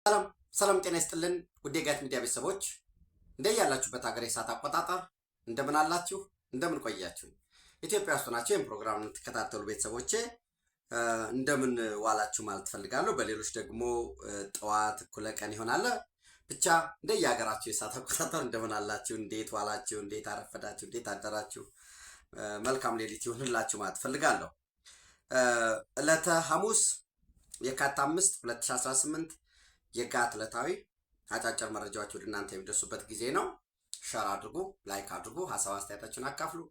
ሰላም ጤና ይስጥልን ውድ የጋት ሚዲያ ቤተሰቦች እንደያላችሁበት ሀገር የሰዓት አቆጣጠር እንደምን አላችሁ እንደምን ቆያችሁ ኢትዮጵያ ውስጥ ናችሁ ይህን ፕሮግራም የምትከታተሉ ቤተሰቦቼ እንደምን ዋላችሁ ማለት ፈልጋለሁ በሌሎች ደግሞ ጠዋት እኩለ ቀን ይሆናል ብቻ እንደየሀገራችሁ የሰዓት አቆጣጠር እንደምን አላችሁ እንዴት ዋላችሁ እንዴት አረፈዳችሁ እንዴት አደራችሁ መልካም ሌሊት ይሁንላችሁ ማለት ፈልጋለሁ ዕለተ ሐሙስ የካቲት 5 2018 የጋት ዕለታዊ አጫጭር መረጃዎች ወደ እናንተ የሚደርሱበት ጊዜ ነው። ሼር አድርጉ፣ ላይክ አድርጉ፣ ሐሳብ አስተያየታችሁን አካፍሉ።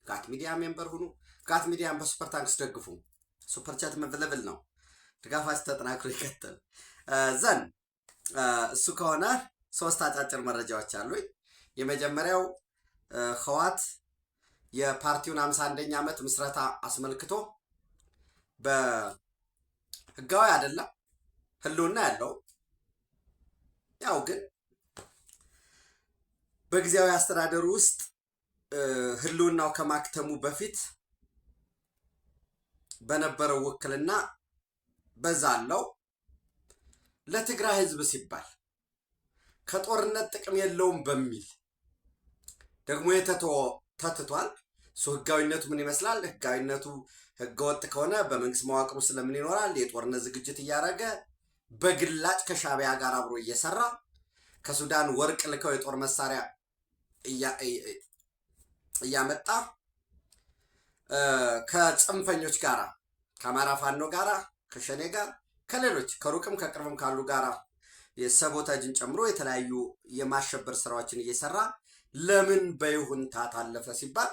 ጋት ሚዲያ ሜምበር ሁኑ። ጋት ሚዲያን በሱፐር ታንክስ ደግፉ። ሱፐር ቻት መብለብል ነው። ድጋፋችሁ ተጠናክሮ ይቀጥል። እሱ ከሆነ ሶስት አጫጭር መረጃዎች አሉኝ። የመጀመሪያው ህወሓት የፓርቲውን 51ኛ ዓመት ምስረታ አስመልክቶ በህጋዊ አይደለም ህልውና ያለው ያው ግን በጊዜያዊ አስተዳደሩ ውስጥ ህልውናው ከማክተሙ በፊት በነበረው ውክልና በዛለው ለትግራይ ህዝብ ሲባል ከጦርነት ጥቅም የለውም በሚል ደግሞ ተትቷል። ህጋዊነቱ ምን ይመስላል? ህጋዊነቱ ህገወጥ ከሆነ በመንግስት መዋቅሩ ስለምን ይኖራል? የጦርነት ዝግጅት እያደረገ በግላጭ ከሻቢያ ጋር አብሮ እየሰራ ከሱዳን ወርቅ ልከው የጦር መሳሪያ እያመጣ ከጽንፈኞች ጋራ ከአማራ ፋኖ ጋራ ከሸኔ ጋር ከሌሎች ከሩቅም ከቅርብም ካሉ ጋራ የሰቦታጅን ጨምሮ የተለያዩ የማሸበር ስራዎችን እየሰራ ለምን በይሁንታ ታለፈ ሲባል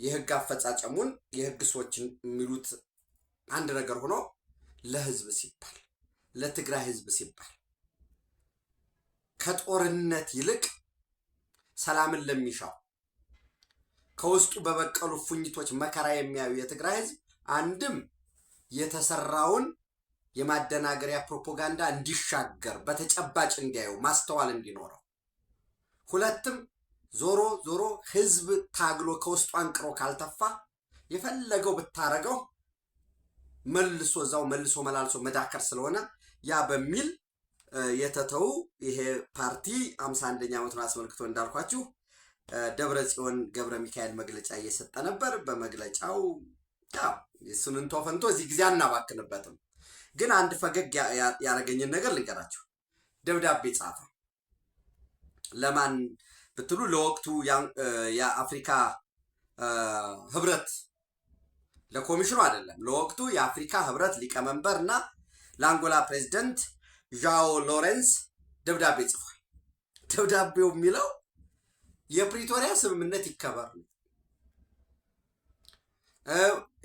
የህግ አፈጻጸሙን የህግ ሰዎችን የሚሉት አንድ ነገር ሆኖ ለህዝብ ሲባል ለትግራይ ህዝብ ሲባል ከጦርነት ይልቅ ሰላምን ለሚሻው ከውስጡ በበቀሉ ፉኝቶች መከራ የሚያዩ የትግራይ ህዝብ አንድም የተሰራውን የማደናገሪያ ፕሮፓጋንዳ እንዲሻገር በተጨባጭ እንዲያዩ ማስተዋል እንዲኖረው፣ ሁለትም ዞሮ ህዝብ ታግሎ ከውስጡ አንቅሮ ካልተፋ የፈለገው ብታረገው መልሶ መላልሶ መዳከር ስለሆነ ያ በሚል የተተው ይሄ ፓርቲ 51ኛ ዓመቱን አስመልክቶ እንዳልኳችሁ ደብረጽዮን ገብረ ሚካኤል መግለጫ እየሰጠ ነበር። በመግለጫው እሱን ተወፈንቶ እዚህ ጊዜ አናባክንበትም፣ ግን አንድ ፈገግ ያረገኝን ነገር ልንገራችሁ። ደብዳቤ ጻፈ። ለማን ብትሉ ለወቅቱ የአፍሪካ ህብረት ለኮሚሽኑ አይደለም፣ ለወቅቱ የአፍሪካ ህብረት ሊቀመንበር እና ለአንጎላ ፕሬዝዳንት ዣኦ ሎሬንስ ደብዳቤ ጽፏል። ደብዳቤው የሚለው የፕሪቶሪያ ስምምነት ይከበር ነው።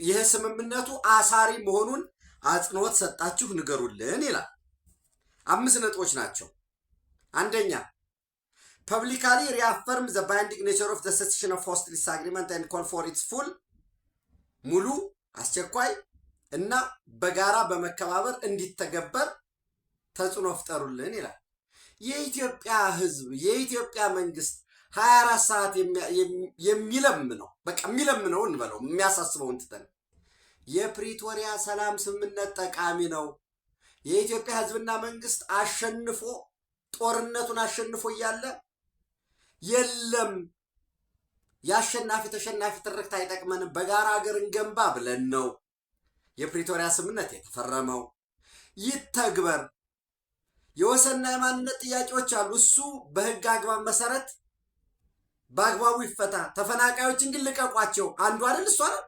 ይህ ስምምነቱ አሳሪ መሆኑን አጽንኦት ሰጣችሁ ንገሩልን ይላል። 5 ነጥቦች ናቸው። አንደኛ publicly reaffirm the binding nature of the cessation of hostilities agreement and call for its full ሙሉ አስቸኳይ እና በጋራ በመከባበር እንዲተገበር ተጽዕኖ ፍጠሩልን ይላል። የኢትዮጵያ ህዝብ የኢትዮጵያ መንግስት 24 ሰዓት የሚለምነው በቃ የሚለምነው እንበለው የሚያሳስበውን ትተን የፕሪቶሪያ ሰላም ስምምነት ጠቃሚ ነው። የኢትዮጵያ ህዝብና መንግስት አሸንፎ ጦርነቱን አሸንፎ እያለ የለም የአሸናፊ ተሸናፊ ትርክት አይጠቅመንም በጋራ ሀገር እንገንባ ብለን ነው የፕሪቶሪያ ስምምነት የተፈረመው። ይተግበር። የወሰንና የማንነት ጥያቄዎች አሉ፣ እሱ በህግ አግባብ መሰረት በአግባቡ ይፈታ። ተፈናቃዮችን ግን ልቀቋቸው አንዱ አይደል እሱ አይደል?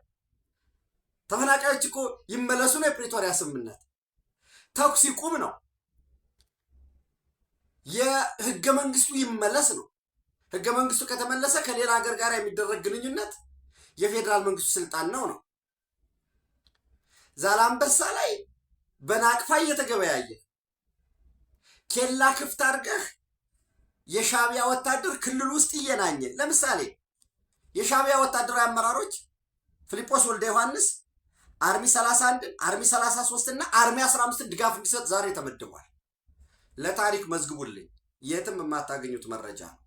ተፈናቃዮች እኮ ይመለሱ ነው የፕሪቶሪያ ስምምነት። ተኩስ ይቁም ነው። የህገ መንግስቱ ይመለስ ነው። ህገ መንግስቱ ከተመለሰ ከሌላ ሀገር ጋር የሚደረግ ግንኙነት የፌደራል መንግስቱ ስልጣን ነው። ዛላምበሳ ላይ በናቅፋ እየተገበያየ ኬላ ክፍት አድርገህ የሻቢያ ወታደር ክልል ውስጥ እየናኘ ለምሳሌ የሻቢያ ወታደራዊ አመራሮች ፊሊጶስ ወልደ ዮሐንስ አርሚ 31 አርሚ 33 እና አርሚ 15 ድጋፍ እንዲሰጥ ዛሬ ተመድቧል። ለታሪክ መዝግቡልኝ፣ የትም የማታገኙት መረጃ ነው።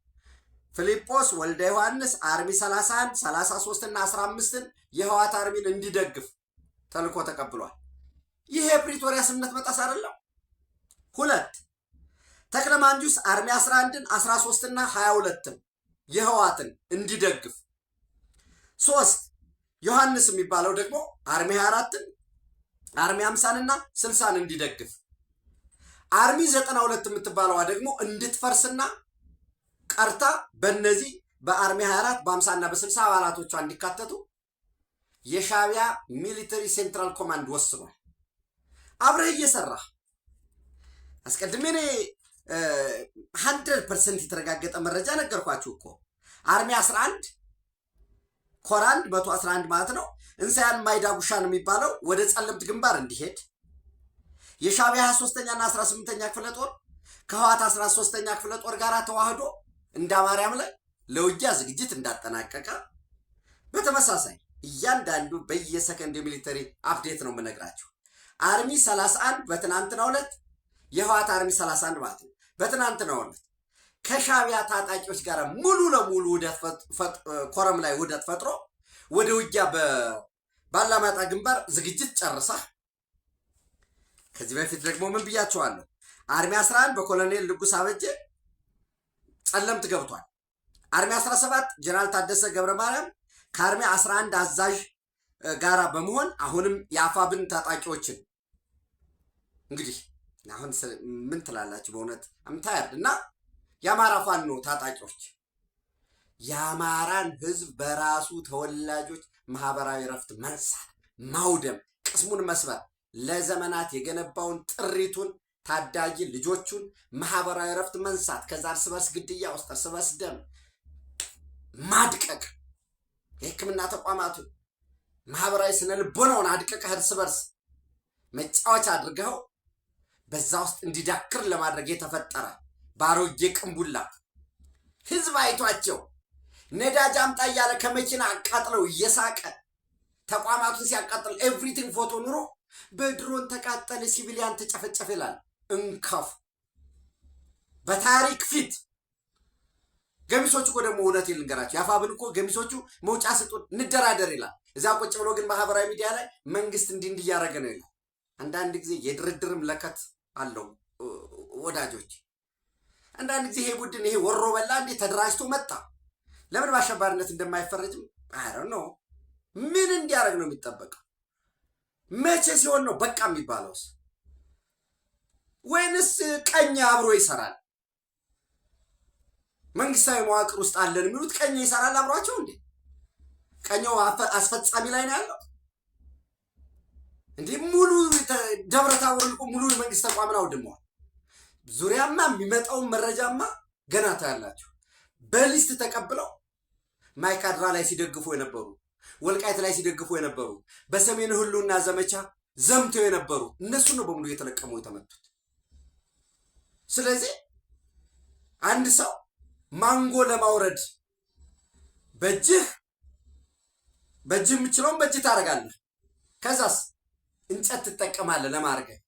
ፊሊጶስ ወልደ ዮሐንስ አርሚ 31 33 እና 15ን የህወሓት አርሚን እንዲደግፍ ተልኮ ተቀብሏል። ይሄ የፕሪቶሪያ ስምምነት መጣስ አይደለም። ሁለት ተክለማንጁስ አርሚ 11ን 13ና 22ን የህዋትን እንዲደግፍ 3 ዮሐንስ የሚባለው ደግሞ አርሚ 24ን አርሚ 50ንና 60ን እንዲደግፍ አርሚ 92 የምትባለዋ ደግሞ እንድትፈርስና ቀርታ በእነዚህ በአርሚ 24 በ50ና በ60 አባላቶቿ እንዲካተቱ የሻዕቢያ ሚሊተሪ ሴንትራል ኮማንድ ወስኗል። አብረህ እየሰራህ አስቀድሜ 100% የተረጋገጠ መረጃ ነገርኳችሁ እኮ አርሚ 11 ኮር 1 111 ማለት ነው እንሳያን ማይዳጉሻን የሚባለው ወደ ጸለምት ግንባር እንዲሄድ የሻዕቢያ 23ኛና 18ኛ ክፍለ ጦር ከህዋት 13ኛ ክፍለ ጦር ጋር ተዋህዶ እንዳ ማርያም ላይ ለውጊያ ዝግጅት እንዳጠናቀቀ በተመሳሳይ እያንዳንዱ በየሰከንድ ሚሊተሪ አፕዴት ነው የምነግራችሁ። አርሚ 31 በትናንትናው ዕለት የህዋት አርሚ 31 ማለት ነው በትናንትናው ዕለት ከሻዕቢያ ታጣቂዎች ጋር ሙሉ ለሙሉ ኮረም ላይ ውህደት ፈጥሮ ወደ ውጊያ ባላማጣ ግንባር ዝግጅት ጨርሳ ከዚህ በፊት ደግሞ ምን ብያቸዋለሁ? አርሚ 11 በኮሎኔል ንጉስ አበጀ ጸለምት ገብቷል። አርሚ 17 ጀነራል ታደሰ ገብረ ማርያም ከአርሚ 11 አዛዥ ጋራ በመሆን አሁንም የአፋብን ታጣቂዎችን እንግዲህ አሁን ምን ትላላችሁ? በእውነት አምታያድ እና የአማራ ፋኖ ታጣቂዎች የአማራን ህዝብ በራሱ ተወላጆች ማህበራዊ ረፍት መንሳት፣ ማውደም፣ ቅስሙን መስበር ለዘመናት የገነባውን ጥሪቱን ታዳጊ ልጆቹን ማህበራዊ ረፍት መንሳት ከዛ እርስ በርስ ግድያ ውስጥ እርስ በርስ ደም ማድቀቅ የሕክምና ተቋማቱን ማህበራዊ ስነ ልቦናውን አድቀቀህ እርስ በርስ መጫወቻ አድርገው በዛ ውስጥ እንዲዳክር ለማድረግ የተፈጠረ ባሮጌ ቅንቡላ ህዝብ አይቷቸው ነዳጅ አምጣ እያለ ከመኪና አቃጥለው እየሳቀ ተቋማቱን ሲያቃጥል ኤቭሪቲንግ ፎቶ ኑሮ በድሮን ተቃጠለ ሲቪሊያን ተጨፈጨፈ ይላል። እንከፍ በታሪክ ፊት ገሚሶቹ እኮ ደግሞ እውነት ልንገራቸው ያፋብን እኮ ገሚሶቹ መውጫ ስጡን እንደራደር ይላል። እዛ ቁጭ ብሎ ግን ማህበራዊ ሚዲያ ላይ መንግስት እንዲያረገ ነው ይላል። አንዳንድ ጊዜ የድርድርም ለከት አለው ወዳጆች። አንዳንድ ጊዜ ይሄ ቡድን ይሄ ወሮ በላ እንዴ ተደራጅቶ መጣ ለምን በአሸባሪነት እንደማይፈረጅም አይደል ነው። ምን እንዲያረግ ነው የሚጠበቀው? መቼ ሲሆን ነው በቃ የሚባለውስ? ወይንስ ቀኝ አብሮ ይሰራል? መንግስታዊ መዋቅር ውስጥ አለን የሚሉት ቀኝ ይሰራል አብሯቸው እንዴ? ቀኛው አስፈጻሚ ላይ ነው ያለው እንዴ? ሙሉ ደብረታቦር ሙሉ መንግስት ተቋምን አውድመዋል። ዙሪያማ የሚመጣውን መረጃማ ገና ታያላችሁ። በሊስት ተቀብለው ማይካድራ ላይ ሲደግፉ የነበሩ ወልቃይት ላይ ሲደግፉ የነበሩ በሰሜን ህልውና ዘመቻ ዘምተው የነበሩ እነሱ ነው በሙሉ የተለቀሙ የተመቱት። ስለዚህ አንድ ሰው ማንጎ ለማውረድ በእጅህ የምችለውን በእጅህ ታደርጋለህ። ከዛስ እንጨት ትጠቀማለህ ለማርገብ።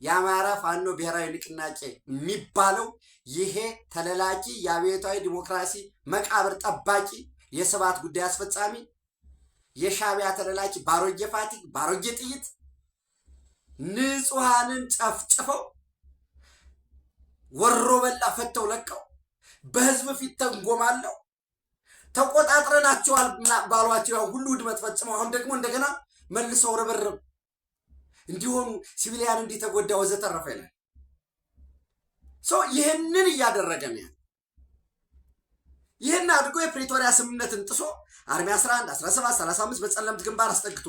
የአማራ ፋኖ ብሔራዊ ንቅናቄ የሚባለው ይሄ ተለላኪ የአብዮታዊ ዲሞክራሲ መቃብር ጠባቂ የስብዓት ጉዳይ አስፈጻሚ የሻዕቢያ ተለላኪ ባሮጌ ፋቲግ ባሮጌ ጥይት ንጹሃንን ጨፍጭፈው ወሮ በላ ፈተው ለቀው በህዝብ ፊት ተንጎማለው ተቆጣጥረናቸዋል ባሏቸው ሁሉ ውድመት ፈጽመው አሁን ደግሞ እንደገና መልሰው ረበረብ እንዲሆኑ ሲቪሊያን እንዲተጎዳ ወዘተረፈ ይላል። ይህንን እያደረገ ነው። ይህን አድርጎ የፕሪቶሪያ ስምምነትን ጥሶ አርሚ 11 17 35 በጸለምት ግንባር አስጠግቶ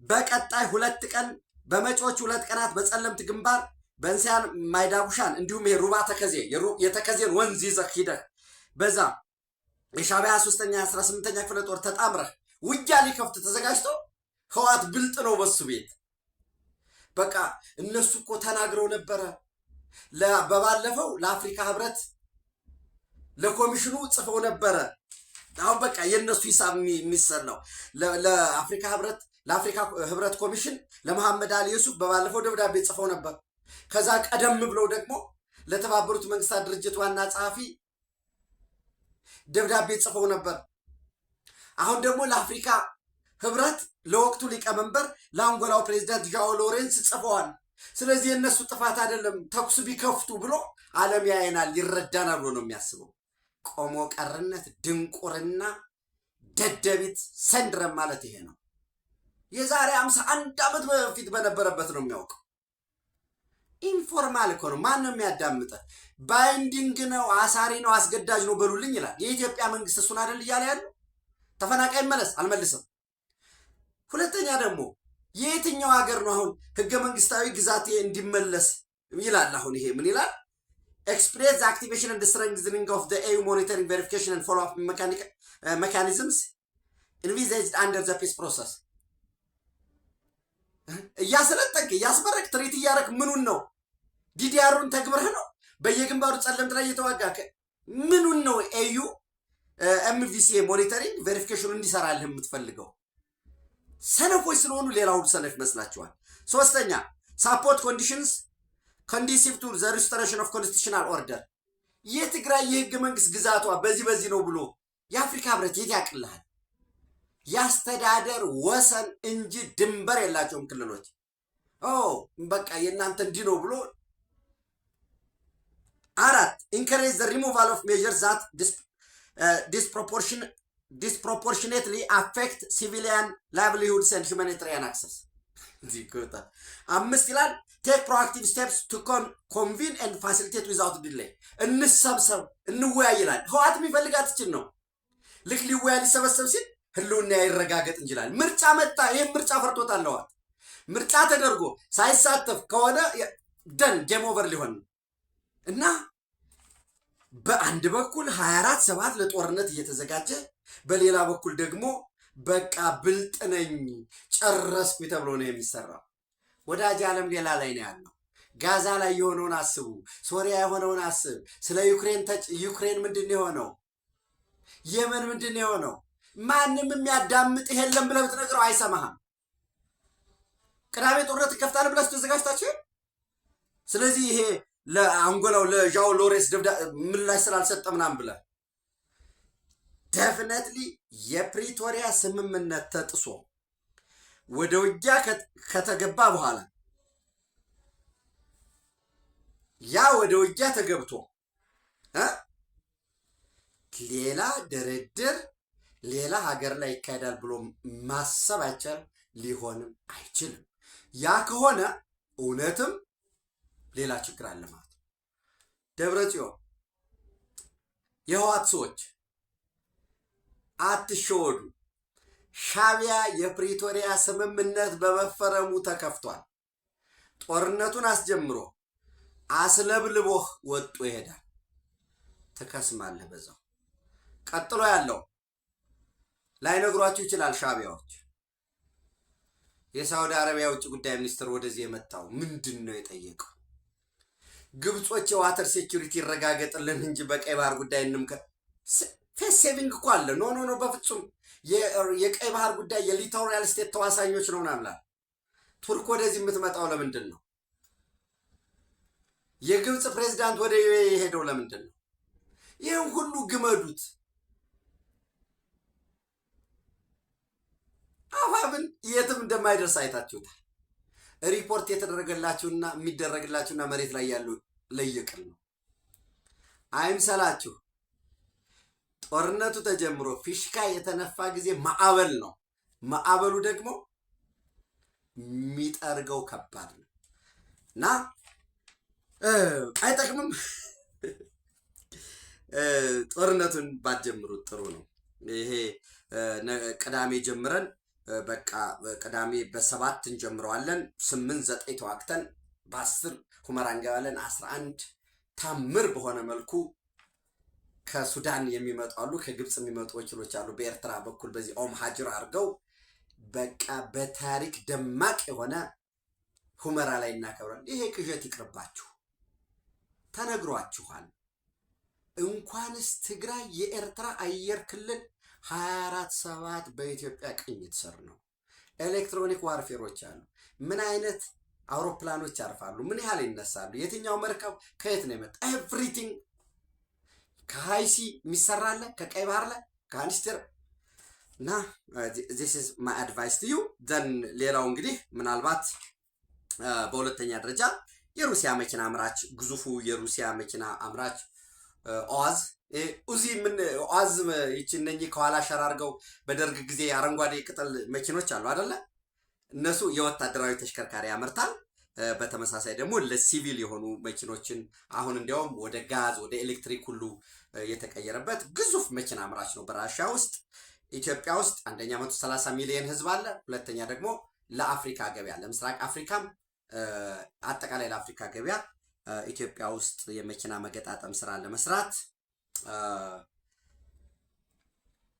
በቀጣይ 2 ቀን በመጪዎች 2 ቀናት በጸለምት ግንባር በእንሳያን ማይዳጉሻን እንዲሁም የሩባ ተከዜ የተከዜን ወንዝ ይዘህ ሂደህ በዛ የሻዕቢያ 3ኛ 18ኛ ክፍለ ጦር ተጣምረህ ውጊያ ሊከፍት ተዘጋጅቶ ህዋት ብልጥ ነው በሱ ቤት በቃ እነሱ እኮ ተናግረው ነበረ በባለፈው ለአፍሪካ ህብረት ለኮሚሽኑ ጽፈው ነበረ። አሁን በቃ የነሱ ሂሳብ የሚሰላው ለአፍሪካ ህብረት ኮሚሽን ለመሐመድ አሊ ዩሱፍ በባለፈው ደብዳቤ ጽፈው ነበር። ከዛ ቀደም ብለው ደግሞ ለተባበሩት መንግስታት ድርጅት ዋና ጸሐፊ ደብዳቤ ጽፈው ነበር። አሁን ደግሞ ለአፍሪካ ህብረት ለወቅቱ ሊቀመንበር ለአንጎላው ፕሬዝዳንት ዣኦ ሎሬንስ ጽፈዋል። ስለዚህ የነሱ ጥፋት አይደለም ተኩስ ቢከፍቱ ብሎ ዓለም ያየናል ይረዳናል ብሎ ነው የሚያስበው። ቆሞ ቀርነት፣ ድንቁርና፣ ደደቢት ሰንድረም ማለት ይሄ ነው። የዛሬ 51 ዓመት በፊት በነበረበት ነው የሚያውቀው። ኢንፎርማል እኮ ነው። ማን ነው የሚያዳምጠ? ባይንዲንግ ነው፣ አሳሪ ነው፣ አስገዳጅ ነው በሉልኝ ይላል። የኢትዮጵያ መንግስት እሱን አይደል እያለ ያለው? ተፈናቃይ መለስ አልመልስም። ሁለተኛ ደግሞ የየትኛው ሀገር ነው አሁን ህገ መንግስታዊ ግዛት እንዲመለስ ይላል? አሁን ይሄ ምን ይላል? ኤክስፕሬስ አክቲቬሽን ኤንድ ስትሬንግዘኒንግ ኦፍ ዘ ኤዩ ሞኒተሪንግ ቬሪፊኬሽን ኤንድ ፎሎ አፕ ሜካኒዝምስ ኢንቪዜጅድ አንደር ዘ ፒስ ፕሮሰስ። እያሰለጠንክ እያስመረቅ ትሪት እያረክ ምኑን ነው? ዲዲአሩን ተግብረህ ነው? በየግንባሩ ጸለምት ላይ እየተዋጋ ምኑን ነው ኤዩ ኤምቪሲ ሞኒተሪንግ ቬሪፊኬሽኑ እንዲሰራልህ የምትፈልገው? ሰነፎች ስለሆኑ ሌላ ሁሉ ሰነፍ ይመስላችኋል። ሶስተኛ ሳፖርት ኮንዲሽንስ ኮንዲሲቭ ቱ ዘ ሪስቶሬሽን ኦፍ ኮንስቲቱሽናል ኦርደር። የትግራይ የህገ መንግስት ግዛቷ በዚህ ነው ብሎ የአፍሪካ ህብረት የት ያቅልሃል? የአስተዳደር ወሰን እንጂ ድንበር የላቸውም ክልሎች። በቃ የእናንተ እንዲህ ነው ብሎ። አራት ኢንከሬጅ ዘ ሪሙቫል ኦፍ ሜዥርስ ዛት disproportionately affect civilian livelihoods and humanitarian access. አምስት ይላል take proactive steps to convene and facilitate without delay። እንሰብሰብ እንወያይ ይላል። ህወሓት የሚፈልጋት እችን ነው። ልክ ሊወያይ ሊሰበሰብ ሲል ህልውና ይረጋገጥ እንችላል። ምርጫ መጣ። ይሄን ምርጫ ፈርቶታል ህወሓት። ምርጫ ተደርጎ ሳይሳተፍ ከሆነ ደን ጌም ኦቨር ሊሆን እና በአንድ በኩል 24/7 ለጦርነት እየተዘጋጀ በሌላ በኩል ደግሞ በቃ ብልጥ ነኝ ጨረስኩ ተብሎ ነው የሚሰራው። ወዳጅ ዓለም ሌላ ላይ ነው ያለው። ጋዛ ላይ የሆነውን አስቡ፣ ሶሪያ የሆነውን አስብ። ስለ ዩክሬን ምንድን የሆነው? የመን ምንድን የሆነው? ማንም የሚያዳምጥ የለም ብለህ ብትነግረው አይሰማህም። ቅዳሜ ጦርነት ይከፍታል ብለህ ተዘጋጅታችሁ። ስለዚህ ይሄ ለአንጎላው ለዣው ሎሬንስ ምላሽ ስላልሰጠ ምናምን ብለህ ዴፊኒትሊ የፕሪቶሪያ ስምምነት ተጥሶ ወደ ውጊያ ከተገባ በኋላ ያ ወደ ውጊያ ተገብቶ ሌላ ድርድር ሌላ ሀገር ላይ ይካሄዳል ብሎ ማሰብ አይቻልም፣ ሊሆንም አይችልም። ያ ከሆነ እውነትም ሌላ ችግር አለ ማለት ነው። ደብረጽዮን የህወሓት ሰዎች አትሸወዱ። ሻዕቢያ የፕሪቶሪያ ስምምነት በመፈረሙ ተከፍቷል። ጦርነቱን አስጀምሮ አስለብልቦህ ወጡ ይሄዳል። ትከስማለህ በዛው። ቀጥሎ ያለው ላይነግሯችሁ ይችላል። ሻዕቢያዎች የሳውዲ አረቢያ ውጭ ጉዳይ ሚኒስትር ወደዚህ የመጣው ምንድን ነው የጠየቀው? ግብጾች የዋተር ሴኩሪቲ ይረጋገጥልን እንጂ በቀይ ባህር ጉዳይ እንምከር። ፌስ ሴቪንግ እኮ አለ። ኖ በፍጹም የቀይ ባህር ጉዳይ የሊቶራል ስቴት ተዋሳኞች ነው ናምላል። ቱርክ ወደዚህ የምትመጣው ለምንድን ነው? የግብጽ ፕሬዝዳንት ወደ ዩኤኢ ሄደው ለምንድን ነው? ይህን ሁሉ ግመዱት። አፋብን የትም እንደማይደርስ አይታችሁታል። ሪፖርት የተደረገላችሁና የሚደረግላችሁና መሬት ላይ ያሉ ለየቅል ነው። አይምሰላችሁ። ጦርነቱ ተጀምሮ ፊሽካ የተነፋ ጊዜ ማዕበል ነው። ማዕበሉ ደግሞ የሚጠርገው ከባድ ነው እና አይጠቅምም። ጦርነቱን ባትጀምሩት ጥሩ ነው። ይሄ ቅዳሜ ጀምረን በቃ ቅዳሜ በ7 እንጀምረዋለን። 8-9 ተዋግተን በ10 ሁመራ እንገባለን። 11 ታምር በሆነ መልኩ ከሱዳን የሚመጡ አሉ፣ ከግብጽ የሚመጡ ወኪሎች አሉ። በኤርትራ በኩል በዚህ ኦም ሀጅር አድርገው በቃ በታሪክ ደማቅ የሆነ ሁመራ ላይ እናከብራለን። ይሄ ቅዠት ይቅርባችሁ፣ ተነግሯችኋል። እንኳንስ ትግራይ የኤርትራ አየር ክልል 24/7 በኢትዮጵያ ቅኝት ስር ነው። ኤሌክትሮኒክ ዋርፌሮች አሉ። ምን አይነት አውሮፕላኖች ያርፋሉ? ምን ያህል ይነሳሉ? የትኛው መርከብ ከየት ነው የመጣ? ኤቭሪቲንግ ከሃይሲ የሚሰራለ ከቀይ ባህር ላይ ከአንስቴር እና this is my advice to you then ሌላው እንግዲህ ምናልባት በሁለተኛ ደረጃ የሩሲያ መኪና አምራች ግዙፉ የሩሲያ መኪና አምራች ኦዋዝ ኡዚ ምን ኦዋዝ ይቺ እነኚህ ከኋላ ሸራርገው በደርግ ጊዜ አረንጓዴ ቅጠል መኪኖች አሉ አይደለ? እነሱ የወታደራዊ ተሽከርካሪ ያመርታል። በተመሳሳይ ደግሞ ለሲቪል የሆኑ መኪኖችን አሁን እንዲያውም ወደ ጋዝ ወደ ኤሌክትሪክ ሁሉ የተቀየረበት ግዙፍ መኪና አምራች ነው በራሻ ውስጥ። ኢትዮጵያ ውስጥ አንደኛ 130 ሚሊዮን ህዝብ አለ። ሁለተኛ ደግሞ ለአፍሪካ ገበያ ለምስራቅ አፍሪካም አጠቃላይ ለአፍሪካ ገበያ ኢትዮጵያ ውስጥ የመኪና መገጣጠም ስራ ለመስራት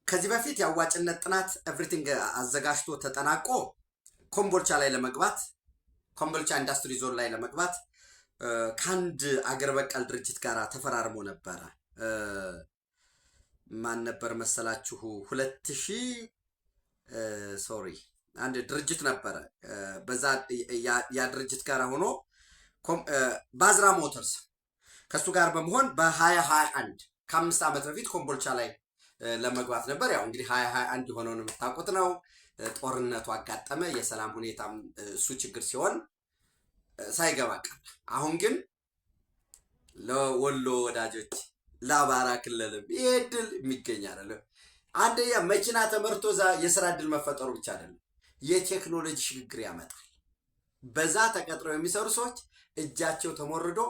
ከዚህ በፊት የአዋጭነት ጥናት ኤቭሪቲንግ አዘጋጅቶ ተጠናቆ ኮምቦልቻ ላይ ለመግባት ኮምቦልቻ ኢንዱስትሪ ዞን ላይ ለመግባት ከአንድ አገር በቀል ድርጅት ጋር ተፈራርሞ ነበረ። ማን ነበር መሰላችሁ? 2000 አንድ ድርጅት ነበረ። በዛ ያ ድርጅት ጋር ሆኖ ባዝራ ሞተርስ ከሱ ጋር በመሆን በ2021 ከ5 ዓመት በፊት ኮምቦልቻ ላይ ለመግባት ነበር። ያው እንግዲህ 2021 የሆነውን የምታውቁት ነው። ጦርነቱ አጋጠመ። የሰላም ሁኔታም እሱ ችግር ሲሆን ሳይገባ ቀረ። አሁን ግን ለወሎ ወዳጆች ለአማራ ክልልም ይሄ ድል የሚገኝ አይደለም። አንደኛ መኪና ተመርቶ የስራ እድል መፈጠሩ ብቻ አይደለም፣ የቴክኖሎጂ ሽግግር ያመጣል። በዛ ተቀጥረው የሚሰሩ ሰዎች እጃቸው ተሞርዶ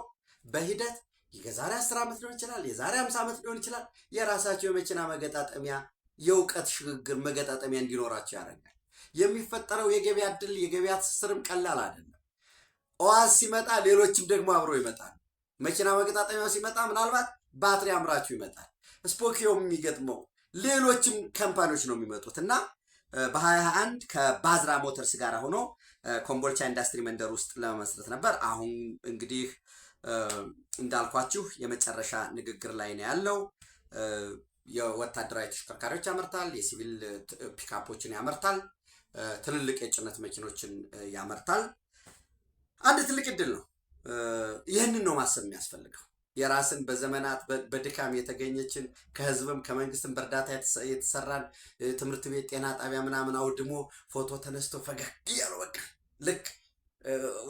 በሂደት የዛሬ 10 ዓመት ሊሆን ይችላል፣ የዛሬ 50 ዓመት ሊሆን ይችላል፣ የራሳቸው የመኪና መገጣጠሚያ የእውቀት ሽግግር መገጣጠሚያ እንዲኖራቸው ያደርጋል። የሚፈጠረው የገበያ እድል የገበያ ትስስርም ቀላል አይደለም። ኦዋዝ ሲመጣ ሌሎችም ደግሞ አብሮ ይመጣል። መኪና መገጣጠሚያው ሲመጣ ምናልባት ባትሪ አምራቹ ይመጣል። ስፖኪዮም የሚገጥመው ሌሎችም ካምፓኒዎች ነው የሚመጡት እና በ2021 ከባዝራ ሞተርስ ጋር ሆኖ ኮምቦልቻ ኢንዱስትሪ መንደር ውስጥ ለመመስረት ነበር። አሁን እንግዲህ እንዳልኳችሁ የመጨረሻ ንግግር ላይ ነው ያለው። የወታደራዊ ተሽከርካሪዎች ያመርታል፣ የሲቪል ፒካፖችን ያመርታል፣ ትልልቅ የጭነት መኪኖችን ያመርታል። አንድ ትልቅ እድል ነው። ይህንን ነው ማሰብ የሚያስፈልገው። የራስን በዘመናት በድካም የተገኘችን ከህዝብም ከመንግስትም በእርዳታ የተሰራን ትምህርት ቤት፣ ጤና ጣቢያ ምናምን አውድሞ ፎቶ ተነስቶ ፈገግ እያሉ በቃ ልክ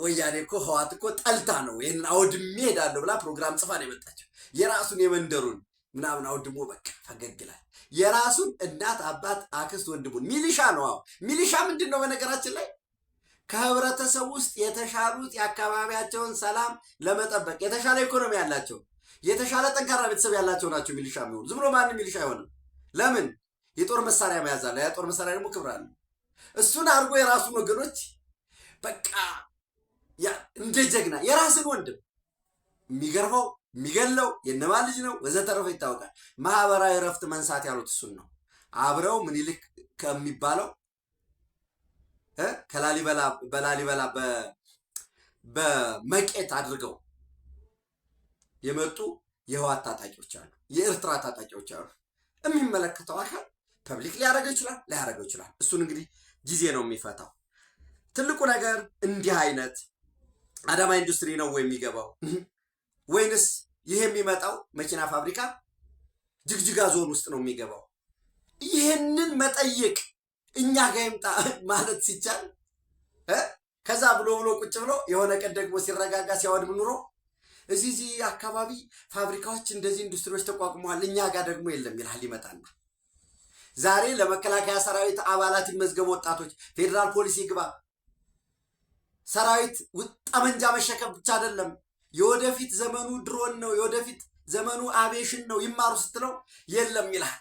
ወያኔ እኮ ህዋት እኮ ጠልታ ነው ይህን አውድሜ ሄዳለሁ ብላ ፕሮግራም ጽፋ ነው የመጣቸው። የራሱን የመንደሩን ምናምን አውድሞ በቃ ፈገግ ይላል። የራሱን እናት አባት አክስት ወንድሙን ሚሊሻ ነው። አዎ ሚሊሻ ምንድን ነው? በነገራችን ላይ ከህብረተሰብ ውስጥ የተሻሉት የአካባቢያቸውን ሰላም ለመጠበቅ የተሻለ ኢኮኖሚ ያላቸው የተሻለ ጠንካራ ቤተሰብ ያላቸው ናቸው ሚሊሻ የሚሆኑ። ዝም ብሎ ማንም ሚሊሻ አይሆንም። ለምን? የጦር መሳሪያ መያዝ አለ። የጦር መሳሪያ ደግሞ ክብር አለ። እሱን አድርጎ የራሱን ወገኖች በቃ እንደ ጀግና የራስን ወንድም የሚገርፈው የሚገለው የነማን ልጅ ነው ወዘተረፈ ይታወቃል። ማህበራዊ እረፍት መንሳት ያሉት እሱን ነው። አብረው ምኒልክ ከሚባለው በላሊበላ በመቄት አድርገው የመጡ የህዋት ታጣቂዎች አሉ፣ የኤርትራ ታጣቂዎች አሉ። የሚመለከተው አካል ፐብሊክ ሊያደርገው ይችላል፣ ላያደርገው ይችላል። እሱን እንግዲህ ጊዜ ነው የሚፈታው። ትልቁ ነገር እንዲህ አይነት አዳማ ኢንዱስትሪ ነው ወይ የሚገባው ወይንስ ይሄ የሚመጣው መኪና ፋብሪካ ጅግጅጋ ዞን ውስጥ ነው የሚገባው? ይህንን መጠየቅ እኛ ጋር ይምጣ ማለት ሲቻል ከዛ ብሎ ቁጭ ብሎ የሆነ ቀን ደግሞ ሲረጋጋ ሲያወድም ኑሮ እዚህ አካባቢ ፋብሪካዎች እንደዚህ ኢንዱስትሪዎች ተቋቁመዋል እኛ ጋር ደግሞ የለም ይላል። ይመጣና ዛሬ ለመከላከያ ሰራዊት አባላት ይመዝገቡ ወጣቶች፣ ፌዴራል ፖሊስ ይግባ። ሰራዊት ጠመንጃ መሸከም ብቻ አይደለም፣ የወደፊት ዘመኑ ድሮን ነው፣ የወደፊት ዘመኑ አቪዬሽን ነው ይማሩ ስትለው የለም ይላል።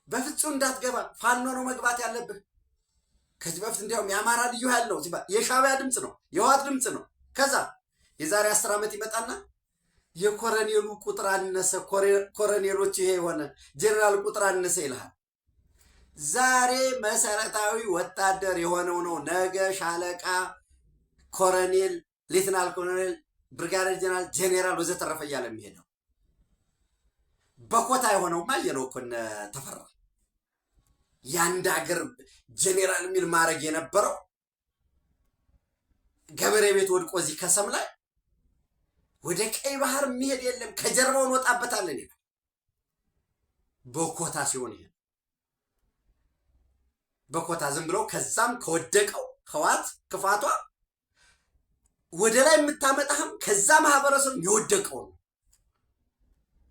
በፍጹም እንዳትገባ ፋኖ ነው መግባት ያለብህ። ከዚህ በፊት እንዲያውም የአማራ ልዩ ኃይል ነው ሲባል የሻዕቢያ ድምፅ ነው፣ የህወሓት ድምፅ ነው። ከዛ የዛሬ 10 ዓመት ይመጣና የኮረኔሉ ቁጥር አነሰ፣ ኮረኔሎች ይሄ የሆነ ጄኔራል ቁጥር አነሰ ይልሃል። ዛሬ መሰረታዊ ወታደር የሆነው ነው ነገ ሻለቃ፣ ኮረኔል፣ ሌትናል ኮሎኔል፣ ብርጋዴር ጀነራል፣ ጄኔራል ወዘተረፈ እያለ የሚሄደው። በኮታ የሆነውማ የነው እኮ እነ ተፈራ የአንድ ሀገር ጄኔራል የሚል ማድረግ የነበረው ገበሬ ቤት ወድቆ እዚህ ከሰም ላይ ወደ ቀይ ባህር የሚሄድ የለም ከጀርባው እንወጣበታለን ይላል። በኮታ ሲሆን ይሄ በኮታ ዝም ብለው ከዛም ከወደቀው ህወሓት ክፋቷ ወደ ላይ የምታመጣህም ከዛ ማህበረሰብ የወደቀው ነው፣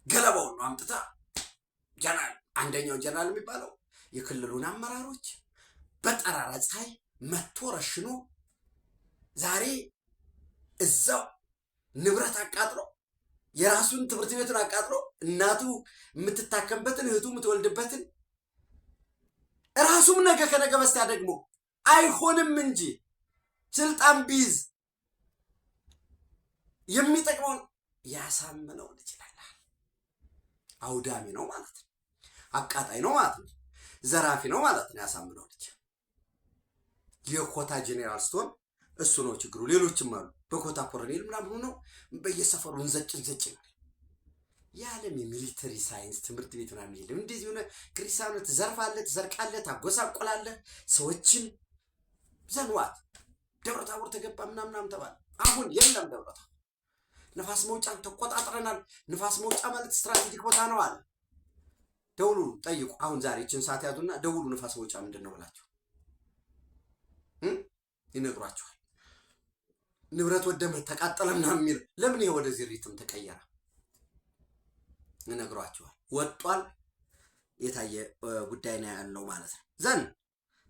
ገለባውን ነው አምጥታ ጀነራል፣ አንደኛው ጀነራል የሚባለው የክልሉን አመራሮች በጠራራ ፀሐይ መቶ ረሽኖ ዛሬ እዛው ንብረት አቃጥሎ የራሱን ትምህርት ቤቱን አቃጥሎ እናቱ የምትታከምበትን እህቱ የምትወልድበትን ራሱም ነገ ከነገ በስቲያ ደግሞ አይሆንም እንጂ ስልጣን ቢይዝ የሚጠቅመውን ያሳምነው ይችላል። አውዳሚ ነው ማለት ነው፣ አቃጣይ ነው ማለት ነው፣ ዘራፊ ነው ማለት ነው። ያሳምነው ልጅ የኮታ ጄኔራል ስትሆን እሱ ነው ችግሩ። ሌሎችም አሉ በኮታ ኮሎኔል ምናምን ነው በየሰፈሩ እንዘጭ ነው። የዓለም የሚሊተሪ ሳይንስ ትምህርት ቤት ምናምን የለም። እንደዚህ ሆነ ግሪሳኑ ትዘርፋለህ፣ ትሰርቃለህ፣ ታጎሳቆላለህ ሰዎችን ዘንዋት ደብረ ታቦር ተገባ ምናምን ተባለ። አሁን የለም ደብረ ታቦር። ንፋስ መውጫን ተቆጣጥረናል። ንፋስ መውጫ ማለት ስትራቴጂክ ቦታ ነው አለ። ደውሉ ጠይቁ። አሁን ዛሬ እችን ሰዓት ያዙና ደውሉ ንፋስ መውጫ ምንድን ነው ብላችሁ ይነግሯችኋል። ንብረት ወደመ ተቃጠለ ምናምን የሚል ለምን ይሄ ወደዚህ ሪትም ተቀየረ ይነግሯችኋል። ወጧል፣ የታየ ጉዳይ ነው ያለው ማለት ነው። ዘን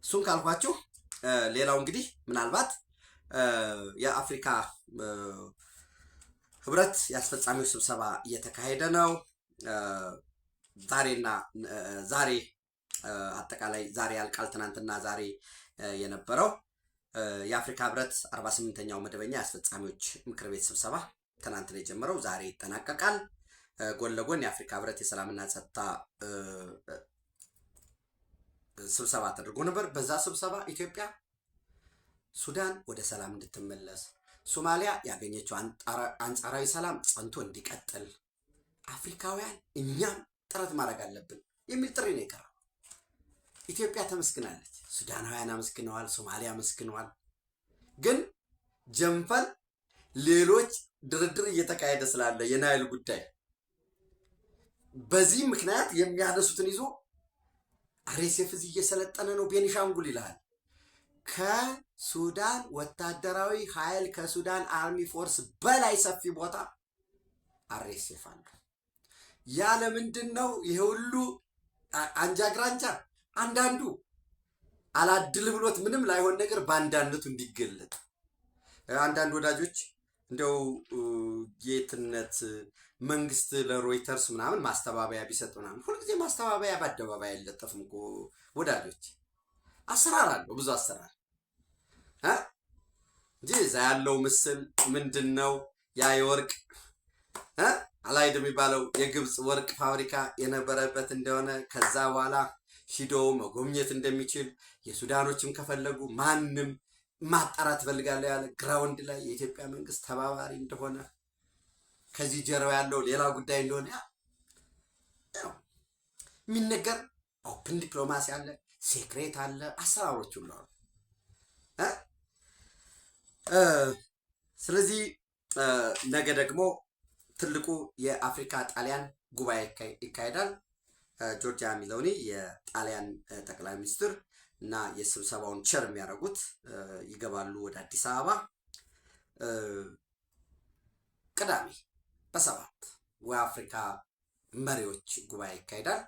እሱን ካልኳችሁ ሌላው እንግዲህ ምናልባት የአፍሪካ ህብረት የአስፈጻሚዎች ስብሰባ እየተካሄደ ነው። ዛሬ አጠቃላይ ዛሬ ያልቃል። ትናንትና ዛሬ የነበረው የአፍሪካ ህብረት 48ኛው መደበኛ የአስፈጻሚዎች ምክር ቤት ስብሰባ ትናንት ነው የጀመረው፣ ዛሬ ይጠናቀቃል። ጎን ለጎን የአፍሪካ ህብረት የሰላምና ጸጥታ ስብሰባ ተደርጎ ነበር። በዛ ስብሰባ ኢትዮጵያ ሱዳን ወደ ሰላም እንድትመለስ፣ ሶማሊያ ያገኘችው አንጻራዊ ሰላም ጸንቶ እንዲቀጥል አፍሪካውያን እኛም ጥረት ማድረግ አለብን የሚል ጥሪ ነው የቀረበው። ኢትዮጵያ ተመስግናለች፣ ሱዳናውያን አመስግነዋል፣ ሶማሊያ አመስግነዋል። ግን ጀንፈል ሌሎች ድርድር እየተካሄደ ስላለ የናይል ጉዳይ በዚህ ምክንያት የሚያነሱትን ይዞ አርኤስኤፍ እዚህ እየሰለጠነ ነው ቤኒሻንጉል ይላል። ከሱዳን ወታደራዊ ኃይል ከሱዳን አርሚ ፎርስ በላይ ሰፊ ቦታ አርኤስኤፍ አለ። ያለ ምንድን ነው ይሄ ሁሉ አንጃ ግራንጃ? አንዳንዱ አላድል ብሎት ምንም ላይሆን ነገር በአንዳንነቱ እንዲገለጥ አንዳንድ ወዳጆች እንደው ጌትነት መንግስት ለሮይተርስ ምናምን ማስተባበያ ቢሰጥ ምናምን፣ ሁልጊዜ ማስተባበያ በአደባባይ አይለጠፍም እኮ ወዳጆች። አሰራር አለው፣ ብዙ አሰራር እንጂ እዛ ያለው ምስል ምንድን ነው? ያ የወርቅ አላይድ የሚባለው የግብፅ ወርቅ ፋብሪካ የነበረበት እንደሆነ ከዛ በኋላ ሂዶ መጎብኘት እንደሚችል የሱዳኖችም ከፈለጉ ማንም ማጣራት ፈልጋለሁ ያለ ግራውንድ ላይ የኢትዮጵያ መንግስት ተባባሪ እንደሆነ ከዚህ ጀርባ ያለው ሌላ ጉዳይ እንደሆነ የሚነገር ኦፕን ዲፕሎማሲ አለ፣ ሴክሬት አለ፣ አሰራሮች ሁሉ አሉ። ስለዚህ ነገ ደግሞ ትልቁ የአፍሪካ ጣሊያን ጉባኤ ይካሄዳል። ጆርጂያ ሚሎኒ የጣሊያን ጠቅላይ ሚኒስትር እና የስብሰባውን ቸር የሚያደርጉት ይገባሉ ወደ አዲስ አበባ። ቅዳሜ በሰባት የአፍሪካ መሪዎች ጉባኤ ይካሄዳል።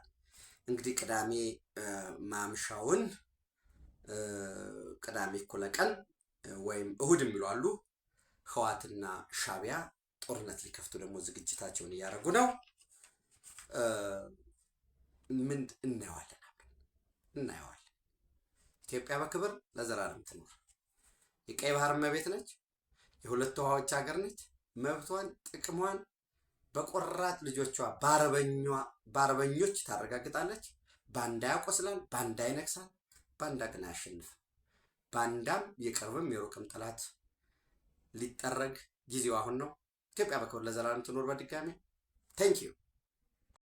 እንግዲህ ቅዳሜ ማምሻውን ቅዳሜ እኩለ ቀን ወይም እሁድ የሚሉ አሉ፣ ህዋትና ሻቢያ ጦርነት ሊከፍቱ ደግሞ ዝግጅታቸውን እያደረጉ ነው። ምን እናየዋለን? ኢትዮጵያ በክብር ለዘላለም ትኖር። የቀይ ባህር እመቤት ነች። የሁለት ውሃዎች ሀገር ነች። መብቷን ጥቅሟን በቆራጥ ልጆቿ በአርበኞች ታረጋግጣለች። ባንዳ ያቆስላል፣ ባንዳ ይነክሳል፣ ባንዳ ግን አያሸንፍም። ባንዳም የቅርብም የሩቅም ጠላት ሊጠረግ ጊዜው አሁን ነው። ኢትዮጵያ በክብር ለዘላለም ትኖር። በድጋሚ ቴንኪዩ